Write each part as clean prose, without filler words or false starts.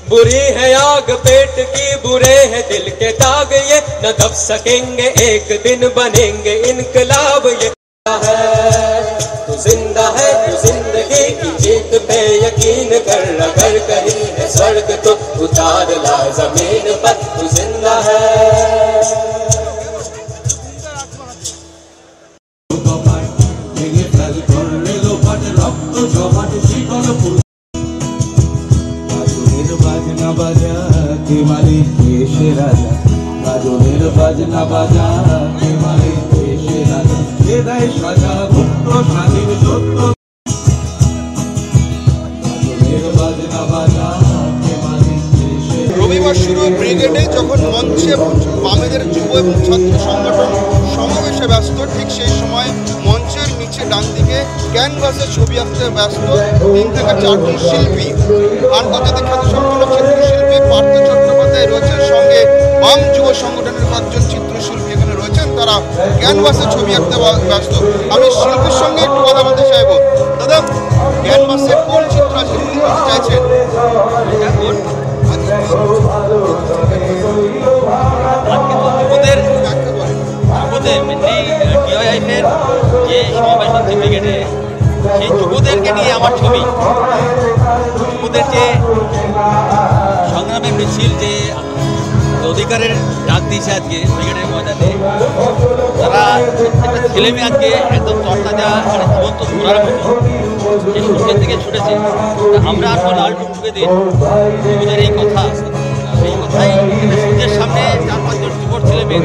बुरी है आग पेट की, बुरे है दिल के दाग, ये न दब सकेंगे, एक दिन बनेंगे इनकलाब। ये है तू जिंदा है, तू जिंदगी की जीत पे यकीन कर, अगर कहीं है स्वर्ग तो उतार ला जमीन पर, तू जिंदा है। बाजना बाजा के माली देश राजा, गाजনের বাজনা বাজা के माली देश राजा, ये দেয় সাজা মুক্ত স্বাধীন সত্য। গাজনের বাজনা বাজা के माली देश। রবিবার শুরু ব্রিগেডে যখন মঞ্চে বামেদের যুব এবং ছাত্র সংগঠন সমাবেশে ব্যস্ত, ঠিক সেই সময় মঞ্চের নিচে ডান দিকে ক্যানভাসে ছবি আঁকতে ব্যস্ত 3 থেকে 4 জন শিল্পী। আন্তর্জাতিক খ্যাতিসম্পন্ন চিত্রশিল্পী পার্থ চট্টোপাধ্যায় রয়েছেন, সঙ্গে বাম যুব সংগঠনের কয়েকজন চিত্রশিল্পী এখানে রয়েছেন, তারা ক্যানভাসে ছবি আঁকতে ব্যস্ত। আমি শিল্পীর সঙ্গে একটু কথা বলতে চাইবো। দাদা, ক্যানভাসে কোন চিত্র আছে বলতে চাইছেন? যে সমাবেশ হচ্ছে ব্রিগেডে, সেই যুবদেরকে নিয়ে আমার ছবি। যুবদের যে সংগ্রামের মিছিল, যে অধিকারের ডাক দিয়েছে আজকে ব্রিগেডের ময়দানে, তারা একটা ছেলে মেয়ে আজকে একদম তরতাজা মানে জীবন্ত ঘোরার মতো যে সূর্যের দিকে ছুটেছে। আমরা আর লাল টুকটুকে দিন যুবদের এই কথা, এই কথাই সূর্যের সামনে 4-5 জন যুবর ছেলে মেয়ে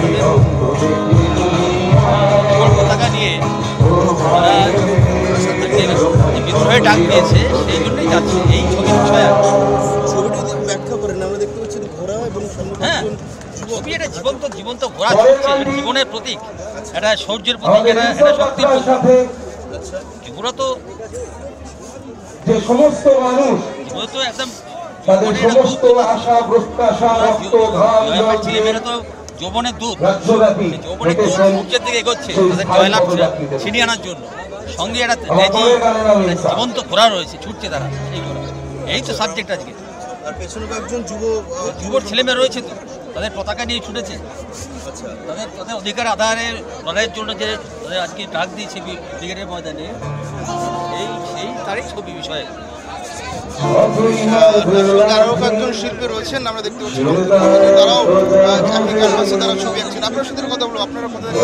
পতাকা নিয়ে তারা বিদ্রোহে ডাক দিয়েছে, সেই জন্যই যাচ্ছে এই ছবির বিষয়। ছবিটা যদি ব্যাখ্যা করেন, আমরা দেখতে পাচ্ছি ঘোড়া এবং হ্যাঁ, ছবি এটা জীবন্ত ঘোড়া ছুটছে, জীবনের প্রতীক, এটা শৌর্যের প্রতীক, এটা শক্তির প্রতীক। ঘোড়া তো সমস্ত মানুষ জীবন তো একদম সমস্ত আশা প্রত্যাশা রক্ত ঘাম ছেলেমেয়েরা তো যৌবনের দুধ, যৌবনের দুধ সূর্যের দিকে এগোচ্ছে তাদের জয়লাভ ছিনিয়ে আনার জন্য। সঙ্গে একটা জীবন্ত ঘোড়া রয়েছে, ছুটছে তারা, সেই ঘোড়া। এই তো সাবজেক্ট আজকে। আর পেছনে কয়েকজন যুবর ছেলেমেয়ে রয়েছে, তো তাদের পতাকা নিয়ে ছুটেছে, তাদের অধিকার আদায়ের লড়াইয়ের জন্য যে আজকে ডাক দিয়েছে ব্রিগেডের ময়দানে, এই তারই ছবি বিষয়ে। আরো কয়েকজন শিল্পী রয়েছেন, আমরা দেখতে পাচ্ছি তারাও একই ক্যানভাসে তারা ছবি আঁকছেন। আপনার সাথে কথা বলবো। আপনারা কোথায়?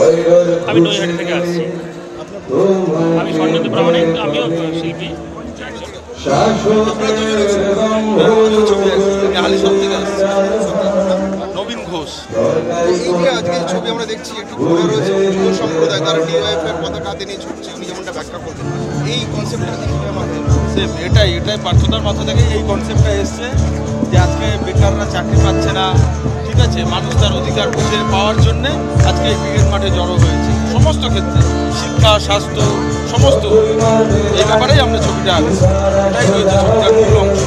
আমি নৈহাটি থেকে আসছি। আমি স্বর্ণদীপ প্রামাণিক, আমিও শিল্পী। নবীন ঘোষ। এই যে আজকে ছবি আমরা দেখছি, একটু ঘোরা রয়েছে, যুব সম্প্রদায় তারা ডিওয়াইএফের পতাকা হাতে নিয়ে ছুটছে, উনি যেমনটা ব্যাখ্যা করলেন। এই কনসেপ্টটা এটাই পার্থতার মাথা থেকে এই কনসেপ্টটা এসছে যে আজকে বেকাররা চাকরি পাচ্ছে না, ঠিক আছে, মানুষ তার অধিকার বুঝে পাওয়ার জন্যে আজকে এই ব্রিগেড মাঠে জড়ো হয়েছে। সমস্ত ক্ষেত্রে শিক্ষা, স্বাস্থ্য, সমস্ত এই ব্যাপারেই আমরা ছবিটা আঁকছি। এটাই হয়েছে ছবিটার মূল অংশ।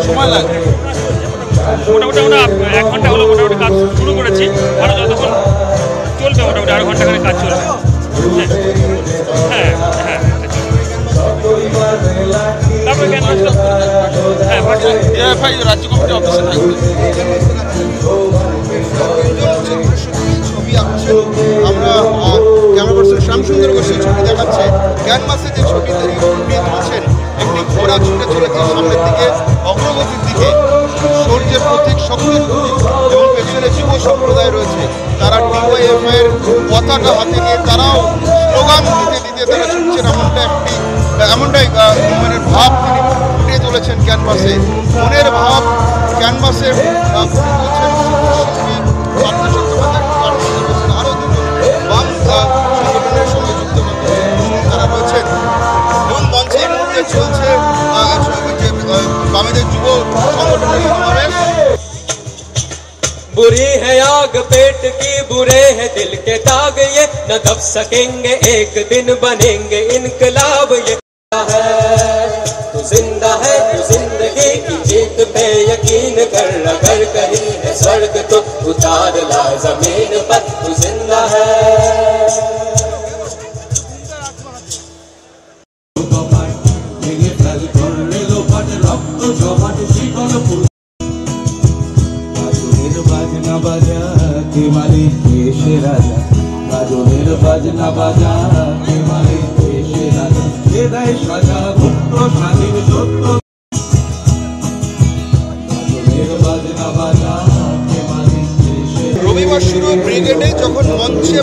সময় লাগে মোটামুটি আমরা 1 ঘন্টা হলো মোটামুটি কাজ শুরু করেছি, আরও যতক্ষণ চলবে মোটামুটি আরও ঘন্টা করে কাজ চলবে। হ্যাঁ হ্যাঁ, তারপরে ডিওএফআই রাজ্য কমিটির অফিসে থাকবে। ছবি আঁকছে, আমরা ক্যামেরা পার্সন শ্যামসুন্দর ঘোষের ছবি দেখাচ্ছে। ক্যানভাসে যে ছবি তুলছেন, একটি ঘোড়া ছুটে চলেছে সামনের দিকে, অগ্রগতির দিকে, শৌর্যের প্রতীক, শক্তির প্রতীক, এবং পেছনে যুব সম্প্রদায় রয়েছে, তারা ডিওএফআইয়ের পতাকা হাতে নিয়ে তারাও স্লোগান দিতে দিতে তারা ছুটছেন। এমনটাই মনের ভাব তিনি ফুটিয়ে তুলেছেন ক্যানভাসে। মনের ভাব ক্যানভাসে ফুটিয়ে তুলছেন শিল্পী পার্থ চট্টোপাধ্যায়, আরও দুজন বাম সংগঠনের সঙ্গে যুক্ত তারা রয়েছেন। এবং মঞ্চে এই মুহূর্তে চলছে বামেদের যুব সংগঠনের সমাবেশ। बुरी है आग पेट की, बुरे है दिल के दाग, ये न दब सकेंगे, एक दिन बनेंगे इनकलाब। ये है तू जिंदा है, तू जिंदगी की जीत पे यकीन कर, अगर कहीं है स्वर्ग तो उतार ला जमीन पर, तू जिंदा है। ভেঙে ফেল করলে জমাট শিকল গাজনের বাজনা বাজা কে মারে দেশে রাজা গাজনের বাজনা বাজা কে মারে দেশে রাজা কে দেয় সাজা ভক্ত স্বাধীন সত্য গাজনের বাজনা বাজা কে মারে দেশে রবিবার শুরু ব্রিগেডে যখন মঞ্চে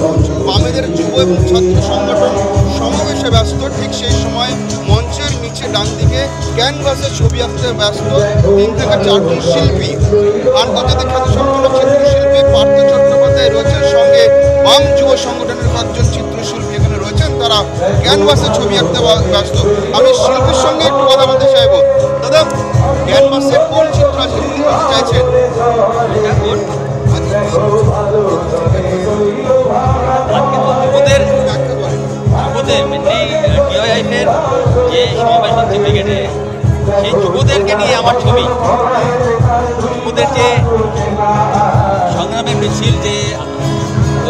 বামেদের যুব এবং ছাত্র সংগঠন সমাবেশে ব্যস্ত, ঠিক সেই সময় মঞ্চের নিচে ডান দিকে ক্যানভাসে ছবি আঁকতে ব্যস্ত 3 থেকে 4 জন শিল্পী। আন্তর্জাতিক খ্যাতিসম্পন্ন চিত্রশিল্পী পার্থ চট্টোপাধ্যায় রয়েছেন, সঙ্গে বাম যুব সংগঠনের কয়েকজন চিত্রশিল্পী এখানে রয়েছেন, তারা ক্যানভাসে ছবি আঁকতে ব্যস্ত। আমি শিল্পীর সঙ্গে একটু কথা বলতে চাইবো। দাদা, ক্যানভাসে কোন চিত্র আছে বলতে চাইছেন? যে সমাবেশ হচ্ছে ব্রিগেডে, সেই যুবদেরকে নিয়ে আমার ছবি। যুবদের যে সংগ্রামের মিছিল, যে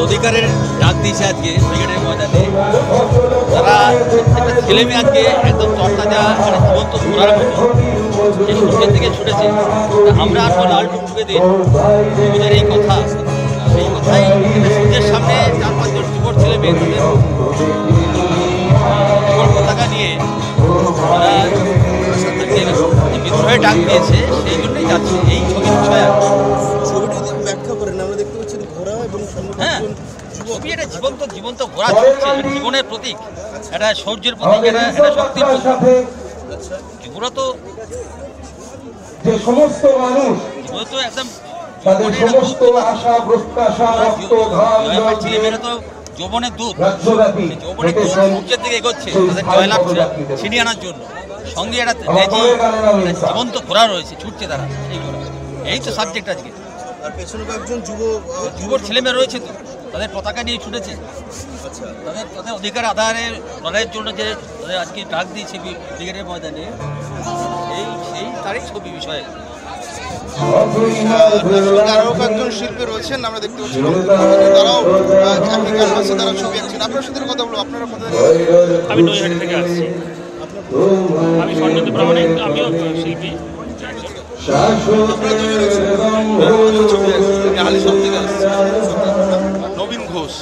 অধিকারের ডাক দিয়েছে আজকে ব্রিগেডের ময়দানে, তারা একটা ছেলে মেয়ে আজকে একদম তরতাজা মানে জীবন্ত ঘোরার মতো যে সূর্যের দিকে ছুটেছে। আমরা আর লাল টুকটুকে দিন যুবদের এই কথা, সেই কথাই সূর্যের সামনে 4-5 জন যুবর ছেলে মেয়ে পতাকা নিয়ে তারা বিদ্রোহে ডাক দিয়েছে, সেই জন্যই যাচ্ছে এই ছবির বিষয়ে। ছবিটি ব্যাখ্যা করেন, আমরা দেখতে পাচ্ছি ঘোড়া এবং হ্যাঁ, ছবি এটা জীবন্ত ঘোড়া ছুটছে, জীবনের প্রতীক, এটা শৌর্যের প্রতীক, এটা শক্তির প্রতীক। ঘোড়া তো যে সমস্ত মানুষ জীবন তো একদম তাদের সমস্ত আশা প্রত্যাশা রক্ত ঘাম ছেলেমেয়েরা তো যৌবনের দুধ, রাজ্যব্যাপী যৌবনের দুধ সূর্যের দিকে এগোচ্ছে তাদের জয়লাভ ছিনিয়ে আনার জন্য। সঙ্গে একটা জীবন্ত ঘোড়া রয়েছে, ছুটছে তারা, সেই ঘোড়া। এই তো সাবজেক্ট আজকে। আর পেছনে কয়েকজন যুবর ছেলেমেয়ে রয়েছে, তো তাদের পতাকা নিয়ে ছুটেছে, তাদের অধিকার আদায়ের লড়াইয়ের জন্য যে আজকে ডাক দিয়েছে ব্রিগেডের ময়দানে, এই তারই ছবি বিষয়ে। আরো কয়েকজন শিল্পী রয়েছেন, আমরা দেখতে পাচ্ছি তারাও একই ক্যানভাসে তারা ছবি আঁকছেন। আপনার সাথে কথা বলবো, আপনারা কথা আমি নৈহাটি থেকে আসছি। আমি স্বর্ণদীপ প্রামাণিক, আমিও শিল্পী। নবীন ঘোষ,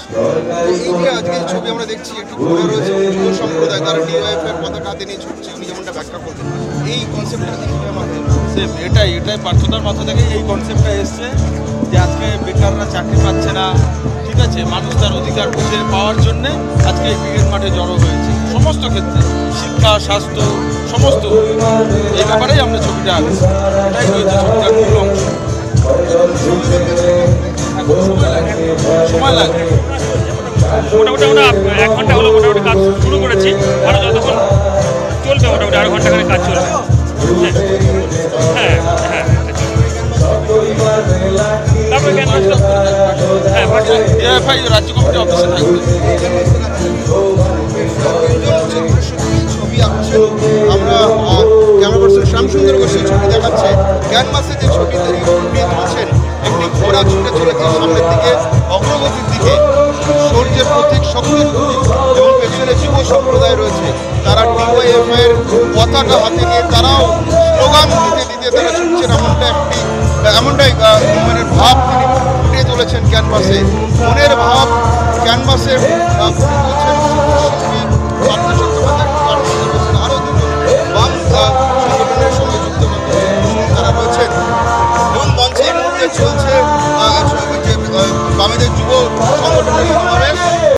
এই যে আজকে ছবি আমরা দেখছি, একটু ঘোরা রয়েছে যুব সম্প্রদায়, তারা ডিওএফ এর পতাকা হাতে নিয়ে ছুটছে, উনি যেমনটা ব্যাখ্যা করলেন, এই কনসেপ্টটা কিভাবে আমাদের এটাই পার্থতার মাথা থেকে এই কনসেপ্টটা এসছে যে আজকে বেকাররা চাকরি পাচ্ছে না, ঠিক আছে, মানুষ তার অধিকার বুঝে পাওয়ার জন্যে আজকে এই ব্রিগেড মাঠে জড়ো হয়েছে। সমস্ত ক্ষেত্রে শিক্ষা, স্বাস্থ্য, সমস্ত এই ব্যাপারেই আমরা ছবিটা আঁকছি। এটাই হয়েছে ছবিটার মূল অংশ। সময় লাগবে মোটামুটি আমরা 1 ঘন্টা হলো মোটামুটি কাজ শুরু করেছি, আরও যতক্ষণ চলবে মোটামুটি 8 ঘন্টা করে কাজ চলবে। হ্যাঁ হ্যাঁ, তারপরে ডিএফআই রাজ্য কমিটি অফিসে থাকবে। ছবি আঁকছে, আমরা ক্যামেরা পার্সন শ্যামসুন্দর ঘোষের ছবি দেখাচ্ছে। ক্যানভাসে যে ছবি তুলছেন, একটি ঘোড়া ছুটে চলেছে সামনের দিকে, অগ্রগতির দিকে, শৌর্যের প্রতীক, শক্তির প্রতীক, এবং পেছনে যুব সম্প্রদায় রয়েছে, তারা ডিওএফ এর পতাকা হাতে নিয়ে তারাও স্লোগান দিতে দিতে তারা ছুটছেন। এমনটাই মনের ভাব তিনি ফুটিয়ে তুলেছেন ক্যানভাসে, মনের ভাব ক্যানভাসে ফুটিয়ে তুলছেন শিল্পী পার্থ চট্টোপাধ্যায়, আরও দুজন বাম সংগঠনের সঙ্গে যুক্ত তারা রয়েছেন। এবং মঞ্চে এই মুহূর্তে চলছে বামেদের যুব সংগঠনের সমাবেশ।